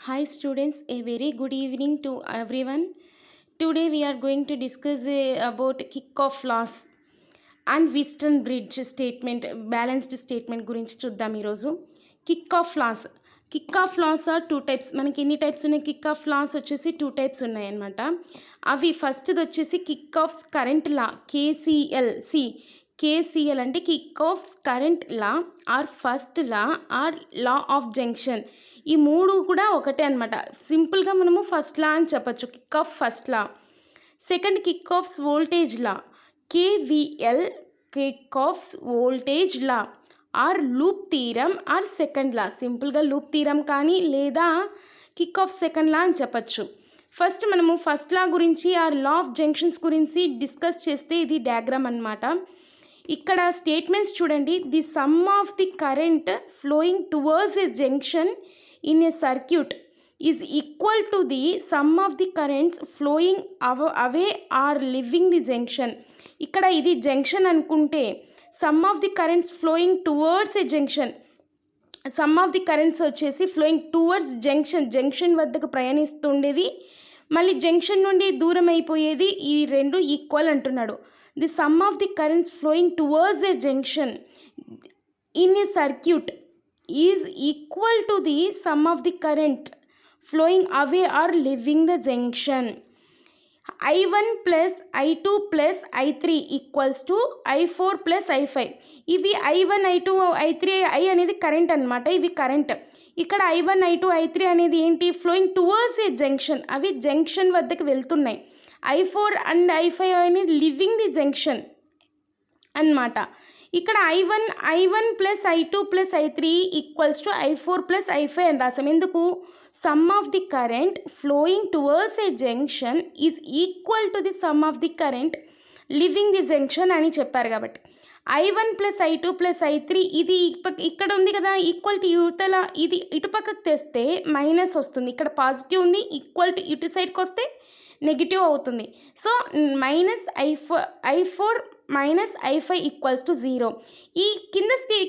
Hi students, a very good evening to everyone. Today we are going to discuss about kick-off loss and Western Bridge statement, balanced statement గురించి చూద్దాం ఈరోజు. కిక్ ఆఫ్ laws are two types. మనకి ఎన్ని types ఉన్నాయి? కిక్ ఆఫ్ లాస్ వచ్చేసి టూ టైప్స్ ఉన్నాయన్నమాట. అవి ఫస్ట్ది వచ్చేసి కిక్ ఆఫ్ కరెంట్ లా, కేసీఎల్ అంటే కిక్ ఆఫ్ current law or first law or law of junction. ఈ మూడు కూడా ఒకటే అనమాట. సింపుల్గా మనము ఫస్ట్ లా అని చెప్పచ్చు, kick of first law. Second Kirchhoff's voltage law, KVL Kirchhoff's voltage law or loop theorem or second law. సింపుల్గా లూప్ థీరం కానీ లేదా కిక్ ఆఫ్ సెకండ్ లా అని చెప్పచ్చు. ఫస్ట్ మనము ఫస్ట్ లా గురించి ఆర్ లా ఆఫ్ జంక్షన్స్ గురించి discuss చేస్తే ఇది డయాగ్రామ్ అనమాట. ఇక్కడ స్టేట్మెంట్స్ చూడండి. The sum of the current flowing towards a junction in a circuit is equal to the sum of the currents flowing away are living the junction. ఇక్కడ ఇది junction అనుకుంటే some of the currents flowing towards a junction, some of the currents వచ్చేసి flowing towards junction వద్దకు ప్రయాణిస్తుండేది, మళ్ళీ junction నుండి దూరం అయిపోయేది. ఈ రెండు ఈక్వల్ అంటున్నాడు. The sum of the currents flowing towards a junction in a circuit is equal to the sum of the current flowing away are living the junction. I1 plus I2 plus I3 equals to I4 plus I5. ఇవి I1 I2 I3 I అనేది current అనమాట. ఇవి current. ఇక్కడ I1 I2 I3 అనేది ఏంటి? Flowing towards a junction. అవి junction వద్దకు వెళ్తున్నాయి. I4 అండ్ I5 అనేది లివింగ్ ది జంక్షన్ అన్నమాట. ఇక్కడ I1 plus I2 plus I3 equals to I4 plus I5 అని రాసాం. ఎందుకు? Some of the current flowing towards a junction is equal to the sum of the current living the junction అని చెప్పారు కాబట్టి. I1 plus I2 plus I3 ఇది ఇక్కడ ఉంది కదా, ఈక్వల్ టు యువతల ఇది ఇటుపక్కకు తెస్తే మైనస్ వస్తుంది. ఇక్కడ పాజిటివ్ ఉంది, ఈక్వల్ టు ఇటు సైడ్కి వస్తే నెగిటివ్ అవుతుంది. So minus I4 minus I5 equals to 0. ఈ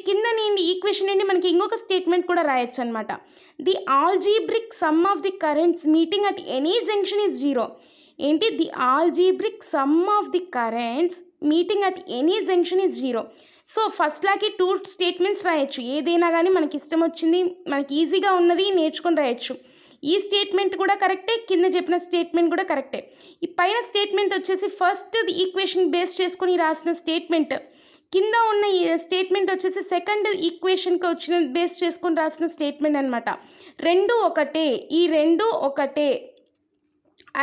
కింద నుండి ఈక్వేషన్ నుండి మనకి ఇంకొక స్టేట్మెంట్ కూడా రాయొచ్చు అనమాట. The algebraic sum of the currents meeting at any junction is 0. ఏంటి? The algebraic sum of the currents meeting at any junction is 0. So first లాకి టూ స్టేట్మెంట్స్ రాయొచ్చు. ఏదైనా కానీ మనకి ఇష్టం వచ్చింది, మనకి ఈజీగా ఉన్నది నేర్చుకొని రాయొచ్చు. ఈ స్టేట్మెంట్ కూడా కరెక్టే, కింద చెప్పిన స్టేట్మెంట్ కూడా కరెక్టే. ఈ పైన స్టేట్మెంట్ వచ్చేసి ఫస్ట్ ఈక్వేషన్ బేస్ చేసుకుని రాసిన స్టేట్మెంట్, కింద ఉన్న ఈ స్టేట్మెంట్ వచ్చేసి సెకండ్ ఈక్వేషన్కి వచ్చిన బేస్ చేసుకొని రాసిన స్టేట్మెంట్ అనమాట. రెండు ఒకటే, ఈ రెండు ఒకటే.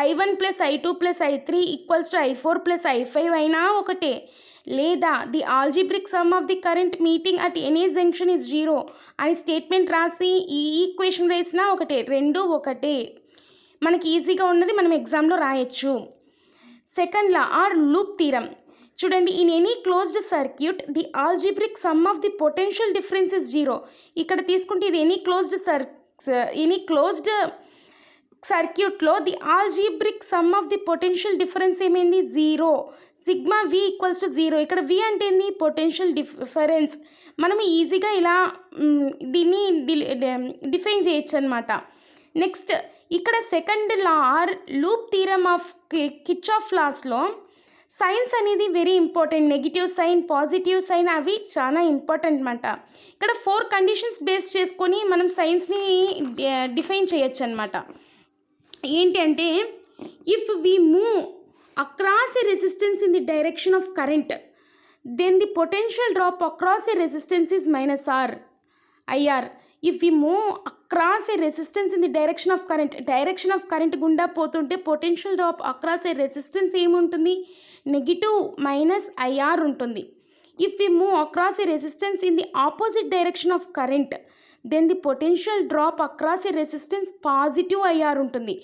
I1 plus I2 plus I3 equals to I4 plus I5 అయినా ఒకటే, లేదా the algebraic sum of the current meeting at any junction is 0 అని స్టేట్మెంట్ రాసి ఈ ఈక్వేషన్ రాసినా ఒకటే. రెండు ఒకటే, మనకి ఈజీగా ఉన్నది మనం ఎగ్జామ్లో రాయొచ్చు. Second law or loop theorem చూడండి. In any closed circuit the algebraic sum of the potential difference is 0. ఇక్కడ తీసుకుంటే ఇది ఎనీ క్లోజ్డ్ సర్క్యూట్లో the algebraic sum of the potential difference ఏమైంది? 0. Sigma V equals to 0. ఇక్కడ V అంటే ఏంది? Potential difference. మనం ఈజీగా ఇలా దీన్ని డిఫైన్ చేయొచ్చు అనమాట. నెక్స్ట్ ఇక్కడ second law or loop theorem of Kirchhoff లాస్లో సైన్స్ అనేది very important. Negative sign, positive sign అవి చాలా ఇంపార్టెంట్ అనమాట. ఇక్కడ 4 కండిషన్స్ బేస్ చేసుకొని మనం సైన్స్ని డిఫైన్ చేయొచ్చు అనమాట. ఏంటి అంటే, if we move across a resistance in the direction of current then the potential drop across a resistance is minus IR. If we move across a resistance in the direction of current గుండా పోతుంటే potential drop across a resistance ఏముంటుంది? Negative -IR ఉంటుంది. If we move across a resistance in the opposite direction of current then the potential drop across a resistance positive IR ఉంటుంది.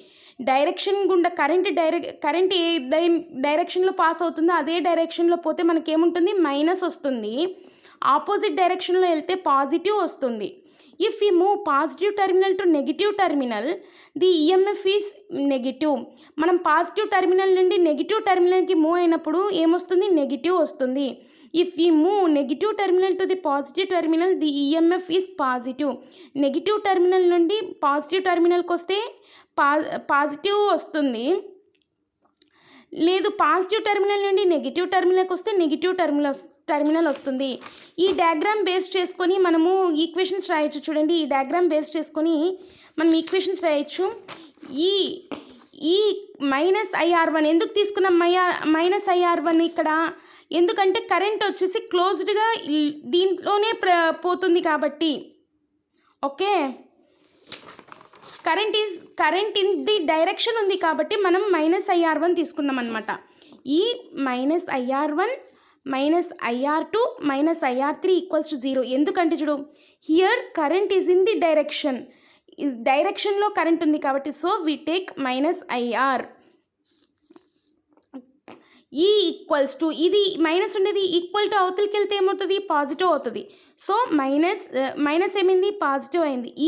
Direction గుండా current ఏ డైరెక్షన్లో pass అవుతుందో అదే డైరెక్షన్లో పోతే మనకేముంటుంది? Minus వస్తుంది. ఆపోజిట్ డైరెక్షన్లో వెళ్తే పాజిటివ్ వస్తుంది. If you move positive terminal to negative terminal the EMF is negative. మనం పాజిటివ్ టెర్మినల్ నుండి నెగిటివ్ టెర్మినల్కి మూవ్ అయినప్పుడు ఏమొస్తుంది? నెగిటివ్ వస్తుంది. If we move negative terminal to the positive terminal, the EMF is positive. Negative terminal నుండి positive టెర్మినల్కి వస్తే positive వస్తుంది, లేదు positive terminal నుండి నెగిటివ్ టెర్మినల్కి వస్తే నెగిటివ్ టెర్మినల్ వస్తుంది. ఈ డయాగ్రామ్ బేస్ చేసుకొని మనము ఈక్వేషన్స్ రాయొచ్చు. చూడండి, ఈ డయాగ్రామ్ బేస్ చేసుకొని మనం ఈక్వేషన్స్ రాయొచ్చు. ఈ -IR1 ఎందుకు తీసుకున్నాం -IR1 ఇక్కడ? ఎందుకంటే కరెంట్ వచ్చేసి క్లోజ్డ్గా దీంట్లోనే పోతుంది కాబట్టి. Okay, current in the direction ఉంది కాబట్టి మనం -IR1 తీసుకున్నాం అనమాట. ఈ -IR1 -IR2 -IR3 = 0. ఎందుకంటే చూడు, here current is in the డైరెక్షన్లో కరెంట్ ఉంది కాబట్టి, సో వి టేక్ -IR. = ఇది మైనస్ ఉండేది ఈక్వల్ టు అవతలకి వెళ్తే ఏమవుతుంది? పాజిటివ్ అవుతుంది. సో మైనస్ ఏమైంది? పాజిటివ్ అయింది. =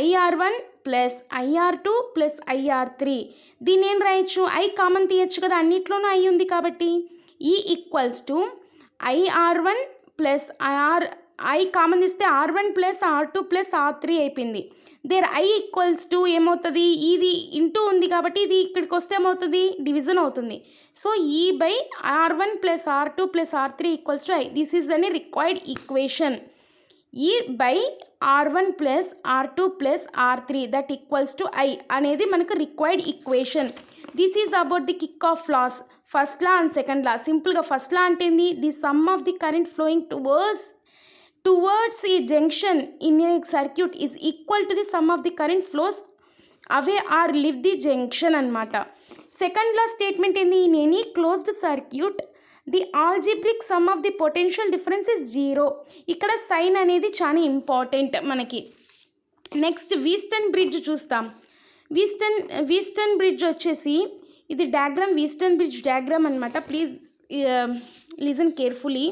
IR1 + IR2 + IR3. దీన్ని ఏం రాయొచ్చు? I కామన్ తీయచ్చు కదా, అన్నిట్లోనూ I ఉంది కాబట్టి. = IR1 + I కామన్ తీస్తే R1 + R2 + R3 అయిపోయింది. దేర్ I = ఏమవుతుంది? ఇది ఇంటూ ఉంది కాబట్టి ఇది ఇక్కడికి వస్తే ఏమవుతుంది? డివిజన్ అవుతుంది. So E/R1 + R2 + R3 = I. This is అని required equation. E/R1 + R2 + R3 that = I అనేది మనకు required equation. This is about the కిక్ ఆఫ్ laws, first law and second law. సింపుల్గా ఫస్ట్ లా అంటే ఏంది? The sum of the current flowing towards a junction in a circuit is equal to the sum of the current flows away or leave the junction అన్నమాట. Second లా statement ఏంది? In any closed circuit the algebraic some of the potential difference is 0. ఇక్కడ sign అనేది చాలా important మనకి. Next వీస్టన్ bridge చూస్తాం. వీస్టన్ bridge వచ్చేసి ఇది diagram, Wheatstone bridge diagram అనమాట. Please listen carefully.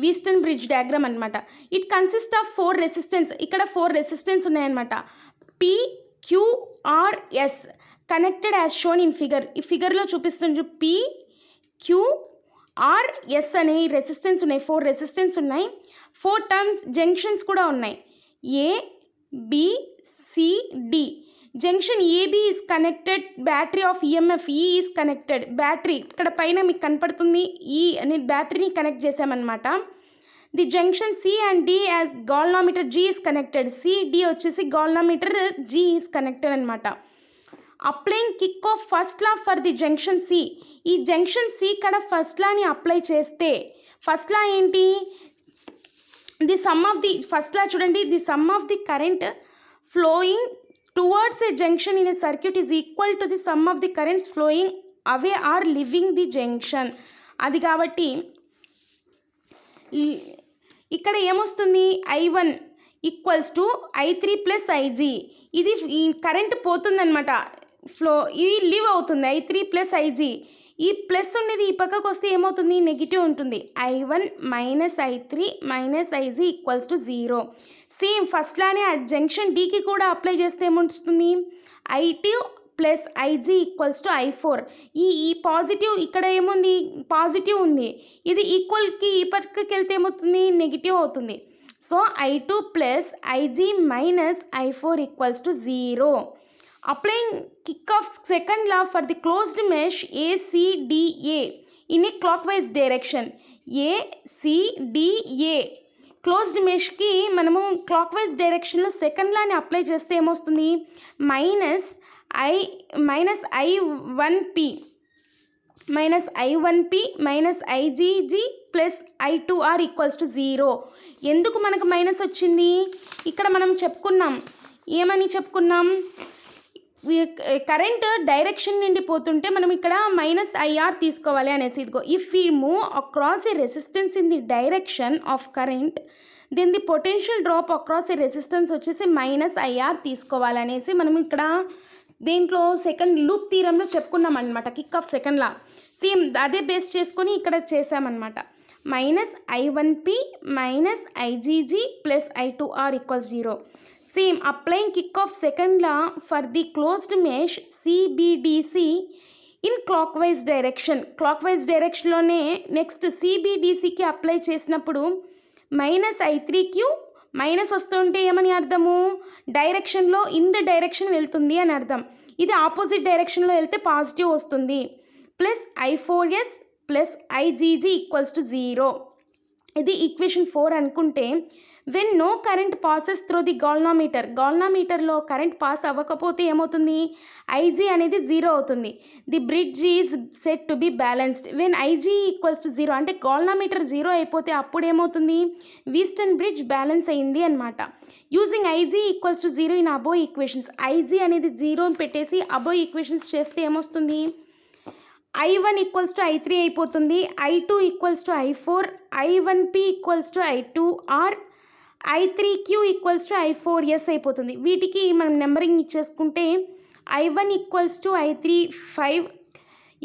Wheatstone bridge diagram అనమాట. It consist of 4 resistance. ఇక్కడ 4 రెసిస్టెన్స్ ఉన్నాయన్నమాట. PQRS connected as shown in figure. ఈ ఫిగర్లో చూపిస్తుంది. PQRS అనే రెసిస్టెన్స్ ఉన్నాయి. 4 రెసిస్టెన్స్ ఉన్నాయి. 4 టర్మ్స్ జంక్షన్స్ కూడా ఉన్నాయి. ABCD. Junction AB is connected, battery of EMF E is connected. Battery ఇక్కడ పైన మీకు కనపడుతుంది, E అనే బ్యాటరీని కనెక్ట్ చేసామన్నమాట. The junction C and D as galvanometer G is connected. CD వచ్చేసి గాల్వామీటర్ G ఈజ్ కనెక్టెడ్ అనమాట. అప్లైయింగ్ కిక్ of first law for the junction C. ఈ జంక్షన్ C కడ ఫస్ట్ లాని అప్లై చేస్తే, ఫస్ట్ లా ఏంటి? The sum of the first law చూడండి, the sum of the current flowing towards a junction in a circuit is equal to the sum of the currents flowing away or leaving the junction. అది కాబట్టి ఇక్కడ ఏమొస్తుంది? I1 = I3 + IG. ఇది ఈ current పోతుందన్నమాట, ఇది leave అవుతుంది. I3 + IG. ఈ plus ఉండేది ఈ పక్కకు వస్తే ఏమవుతుంది? నెగిటివ్ ఉంటుంది. I1 - I3 - IG = 0. Same first లానే జంక్షన్ Dకి కూడా అప్లై చేస్తే ఏమొస్తుంది? I2 + IG = I4. ఈ పాజిటివ్ ఇక్కడ ఏముంది? పాజిటివ్ ఉంది. ఇది ఈక్వల్కి ఈ పక్కకి వెళ్తే ఏమవుతుంది? నెగిటివ్ అవుతుంది. So I2 + IG - I4 = 0. Applying kick of second law for the closed mesh ACDA in a clockwise direction. ACDA closed మెష్కి మనము క్లాక్వైజ్ డైరెక్షన్లో సెకండ్ లాని అప్లై చేస్తే ఏమొస్తుంది? -I1P -IGG + I2R = 0. ఎందుకు మనకు మైనస్ వచ్చింది? ఇక్కడ మనం ఏమని చెప్పుకున్నాం? కరెంట్ డైరెక్షన్ నుండి పోతుంటే మనం ఇక్కడ -IR తీసుకోవాలి అనేసి. ఇదిగో, if we move across a resistance in the direction of current then the potential drop across a resistance వచ్చేసి -IR తీసుకోవాలనేసి మనం ఇక్కడ దేంట్లో సెకండ్ లూప్ థీరంలో చెప్పుకున్నాం అనమాట. Kirchhoff second law same అదే బేస్ చేసుకొని ఇక్కడ చేసామన్నమాట. -I1P -IGG + I2R = 0. Same, applying kick of second law for the closed mesh CBDC in clockwise డైరెక్షన్లోనే నెక్స్ట్ సిబిడిసికి అప్లై చేసినప్పుడు -I3Q మైనస్ వస్తుంటే ఏమని అర్థము, డైరెక్షన్లో ఇన్ ద డైరెక్షన్ వెళ్తుంది అని అర్థం. ఇది ఆపోజిట్ డైరెక్షన్లో వెళ్తే పాజిటివ్ వస్తుంది. Plus I4S plus IgG equals to 0. ఇది ఈక్వేషన్ 4 అనుకుంటే when no current passes through the గాల్నామీటర్లో కరెంట్ పాస్ అవ్వకపోతే ఏమవుతుంది, IG అనేది 0 అవుతుంది. The bridge is set to be balanced when IG equals to 0 అంటే గాల్నామీటర్ 0 అయిపోతే అప్పుడు ఏమవుతుంది, వీస్టన్ బ్రిడ్జ్ బ్యాలెన్స్ అయింది అనమాట. Using IG equals to 0 in above equations. IG అనేది 0 అని పెట్టేసి అబోవ్ ఈక్వేషన్స్ చేస్తే ఏమొస్తుంది, I1 ఈక్వల్స్ టు I3 అయిపోతుంది, I2 equals to I4, I1P equals to I2 R I3Q equals to I4S అయిపోతుంది. వీటికి మనం నెంబరింగ్ ఇచ్చేసుకుంటే I1 equals to I3 5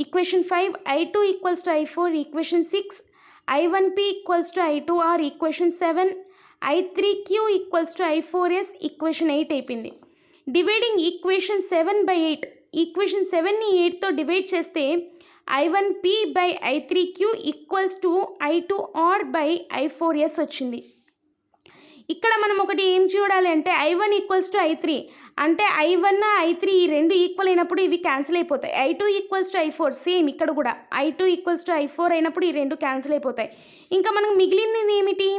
equation 5, I2 equals to I4 equation 6, I1P equals to I2 R equation 7, I3Q equals to I4S equation 8 అయిపోయింది. Dividing equation 7/8, equation 7ని 8తో divide చేస్తే I1P by I3Q equals to I2 R by I4S వచ్చింది. ఇక్కడ మనం ఒకటి ఏం చూడాలి అంటే I1 ఈక్వల్స్ టు I3 అంటే I1 I3 ఈ రెండు ఈక్వల్ అయినప్పుడు ఇవి క్యాన్సిల్ అయిపోతాయి. I2 equals to I4 same ఇక్కడ కూడా I2 ఈక్వల్స్ టు I4 అయినప్పుడు ఈ రెండు క్యాన్సిల్ అయిపోతాయి. ఇంకా మనకు మిగిలినది ఏమిటి,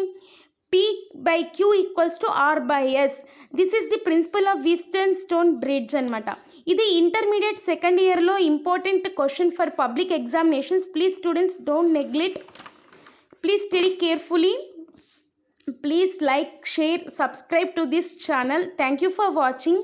P/Q equals to R/S. This is the principle of Wheatstone bridge అనమాట. ఇది ఇంటర్మీడియట్ సెకండ్ ఇయర్లో important question for public examinations. Please students don't neglect, please study carefully. Please like, share, subscribe to this channel. Thank you for watching.